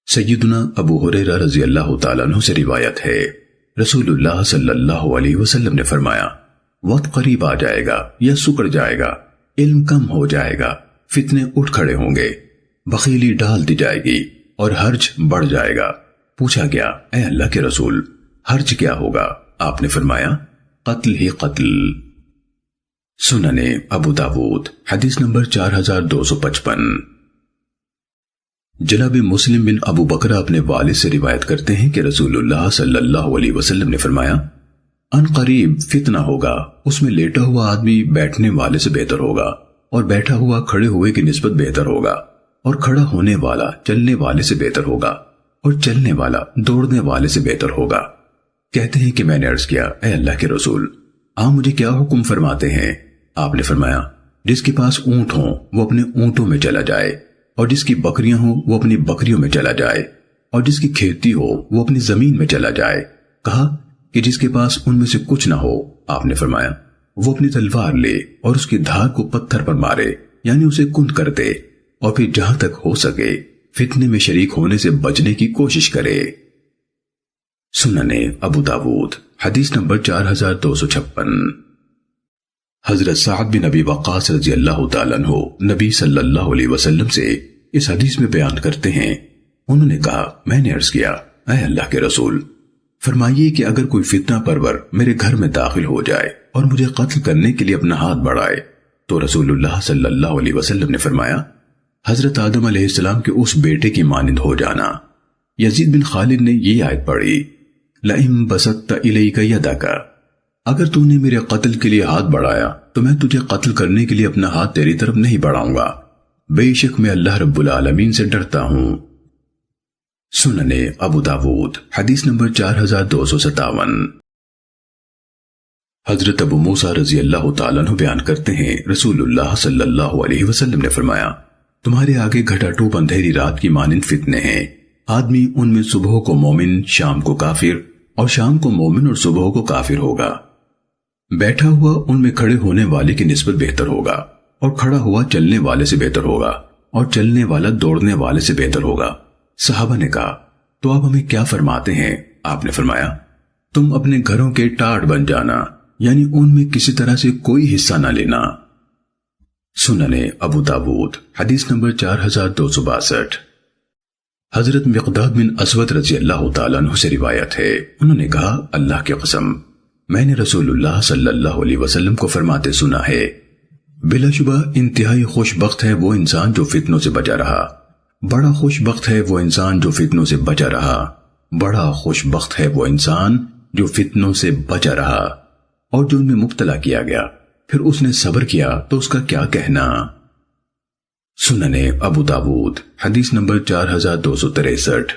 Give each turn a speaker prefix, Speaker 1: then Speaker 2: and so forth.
Speaker 1: سیدنا ابو ہریرہ رضی اللہ تعالیٰ عنہ سے روایت ہے، رسول اللہ صلی اللہ علیہ وسلم نے فرمایا، وقت قریب آ جائے گا یا سکڑ جائے گا، علم کم ہو جائے گا، فتنے اٹھ کھڑے ہوں گے، بخیلی ڈال دی جائے گی اور حرج بڑھ جائے گا۔ پوچھا گیا، اے اللہ کے رسول، حرج کیا ہوگا؟ آپ نے فرمایا، قتل ہی قتل۔ سنن ابو داود حدیث نمبر 4255۔ جناب مسلم بن ابو بکرہ اپنے والد سے روایت کرتے ہیں کہ رسول اللہ صلی اللہ علیہ وسلم نے فرمایا، ان قریب فتنہ ہوگا، اس میں لیٹا ہوا آدمی بیٹھنے والے سے بہتر ہوگا، اور بیٹھا ہوا کھڑے ہوئے کی نسبت بہتر ہوگا، اور کھڑا ہونے والا چلنے والے سے بہتر ہوگا، اور چلنے والا دوڑنے والے سے بہتر ہوگا۔ کہتے ہیں کہ میں نے عرض کیا، اے اللہ کے رسول، آپ مجھے کیا حکم فرماتے ہیں؟ آپ نے فرمایا، جس کے پاس اونٹ ہوں وہ اپنے اونٹوں میں چلا جائے، اور جس کی بکریاں ہوں وہ اپنی بکریوں میں چلا جائے، اور جس کی کھیتی ہو وہ اپنی زمین میں چلا جائے۔ کہا کہ جس کے پاس ان میں سے کچھ نہ ہو، آپ نے فرمایا، وہ اپنی تلوار لے اور اس کی دھار کو پتھر پر مارے، یعنی اسے کند کر دے، اور پھر جہاں تک ہو سکے فتنے میں شریک ہونے سے بچنے کی کوشش کرے۔ سنن ابو داود حدیث نمبر 4256۔ حضرت سعد بن ابی وقاص رضی اللہ تعالیٰ عنہ نبی صلی اللہ علیہ وسلم سے اس حدیث میں بیان کرتے ہیں، انہوں نے کہا، میں نے عرض کیا، اے اللہ کے رسول، فرمائیے کہ اگر کوئی فتنہ پرور میرے گھر میں داخل ہو جائے اور مجھے قتل کرنے کے لیے اپنا ہاتھ بڑھائے تو رسول اللہ صلی اللہ علیہ وسلم نے فرمایا، حضرت آدم علیہ السلام کے اس بیٹے کی مانند ہو جانا۔ یزید بن خالد نے یہ آیت پڑھی، لَئِن بَسَطْتَ إِلَيْكَ يَدَكَ، اگر تو نے میرے قتل کے لیے ہاتھ بڑھایا تو میں تجھے قتل کرنے کے لیے اپنا ہاتھ تیری طرف نہیں بڑھاؤں گا، بے شک میں اللہ رب العالمین سے ڈرتا ہوں۔ سنن ابو داود حدیث نمبر 4257۔ حضرت ابو موسیٰ رضی اللہ تعالیٰ عنہ بیان کرتے ہیں، رسول اللہ صلی اللہ علیہ وسلم نے فرمایا، تمہارے آگے گھٹا ٹوپ اندھیری رات کی مانند فتنے ہیں، آدمی ان میں صبح کو مومن، شام کو کافر، اور شام کو مومن اور صبح کو کافر ہوگا۔ بیٹھا ہوا ان میں کھڑے ہونے والے کی نسبت بہتر ہوگا، اور کھڑا ہوا چلنے والے سے بہتر ہوگا، اور چلنے والا دوڑنے والے سے بہتر ہوگا۔ صحابہ نے کہا، تو آپ ہمیں کیا فرماتے ہیں؟ آپ نے فرمایا، تم اپنے گھروں کے ٹاٹ بن جانا، یعنی ان میں کسی طرح سے کوئی حصہ نہ لینا۔ سنن ابو داود حدیث نمبر 4262۔ حضرت مقداد بن اسود رضی اللہ تعالیٰ عنہ سے روایت ہے، انہوں نے کہا، اللہ کی قسم، میں نے رسول اللہ صلی اللہ علیہ وسلم کو فرماتے سنا ہے، بلا شبہ انتہائی خوش بخت ہے وہ انسان جو فتنوں سے بچا رہا، بڑا خوش بخت ہے وہ انسان جو فتنوں سے بچا رہا، بڑا خوش بخت ہے وہ انسان جو فتنوں سے بچا رہا، اور جو ان میں مبتلا کیا گیا پھر اس نے صبر کیا تو اس کا کیا کہنا۔ سنن ابو داود حدیث نمبر 4263۔